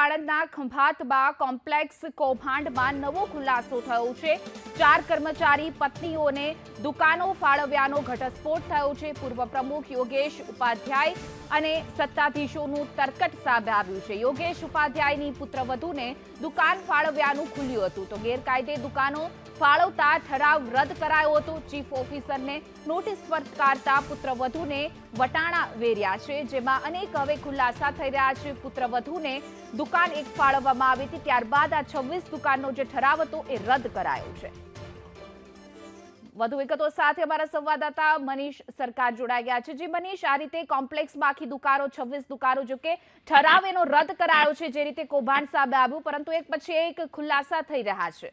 આણંદના ખંભાતમાં complex કૌભાંડમાં નવો ખુલાસો થયો છે। 4 કર્મચારી પત્નીઓને દુકાનો ફાળવ્યાનો ઘટસ્ફોટ થયો છે। પૂર્વ પ્રમુખ યોગેશ ઉપાધ્યાય અને સત્તાધીશોનું તરકટ સામે આવ્યું છે। યોગેશ ઉપાધ્યાયની પુત્રવધૂને દુકાન ફાળવ્યાનું ખુલ્યું હતું તો ગેરકાયદે દુકાનો ફાળવતા ઠરાવ રદ કરાયો હતો। ચીફ ઓફિસરને નોટિસ ફટકારતા પુત્રવધૂને વટાણા વેર્યા છે, જેમાં અનેક હવે ખુલાસા થઈ રહ્યા છે। પુત્રવધૂને દુકાન એક ફાળવવામાં આવી હતી, ત્યારબાદ આ 26 દુકાનનો જે ઠરાવ હતો એ રદ કરાયો છે। વધુ વિગતો સાથે અમારા સંવાદદાતા મનીષ સરકાર જોડાઈ ગયા છે। જે મનીષ, આ રીતે કોમ્પ્લેક્સમાં આખી દુકાનો 26 દુકાનો જો કે ઠરાવ એનો રદ કરાયો છે, જે રીતે કૌભાંડ સામે આવ્યું, પરંતુ એક પછી એક ખુલાસા થઈ રહ્યા છે।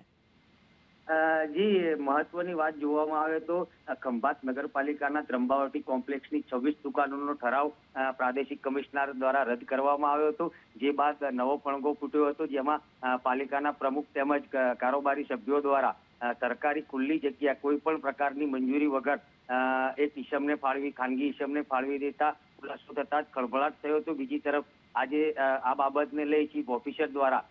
જી, મહત્વની વાત જોવામાં આવે તો ખંભાત નગરપાલિકાના ત્રંબાવટી કોમ્પ્લેક્સની 26 દુકાનોનો ઠરાવ પ્રાદેશિક કમિશનર દ્વારા રદ કરવામાં આવ્યો હતો। જે બાદ નવો ફણગો ફૂટ્યો હતો, જેમાં પાલિકાના પ્રમુખ તેમજ કારોબારી સભ્યો દ્વારા સરકારી ખુલ્લી જગ્યા કોઈ પણ પ્રકારની મંજૂરી વગર એક ઈસમને ફાળવી, ખાનગી ઈસમને ફાળવી દેતા ખુલાસો થતા જ ખળભળાટ થયો હતો। બીજી તરફ આજે આ બાબતને લઈ ચીફ ઓફિસર દ્વારા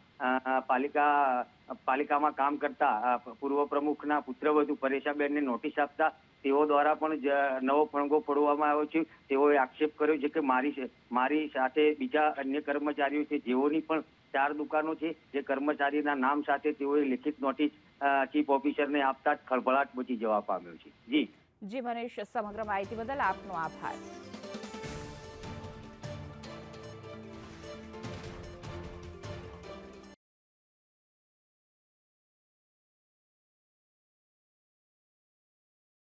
પાલિકામાં કામ કરતા પૂર્વ પ્રમુખના પુત્રવધુ પરેશાબેનને નોટિસ આપતા તેઓ દ્વારા પણ નવો ફણગો ફોડવામાં આવ્યો છે। તેઓએ આક્ષેપ કર્યો છે કે મારી સાથે બીજા અન્ય કર્મચારીઓ છે, જેઓની પણ 4 દુકાનો છે, જે કર્મચારીના નામ સાથે તેઓએ લિખિત નોટિસ ચીફ ઓફિસરને આપતા જ ખળભળાટ મચી જવા પામ્યો છે। જી મનીષ, સમગ્ર માહિતી બદલ આપનો આભાર।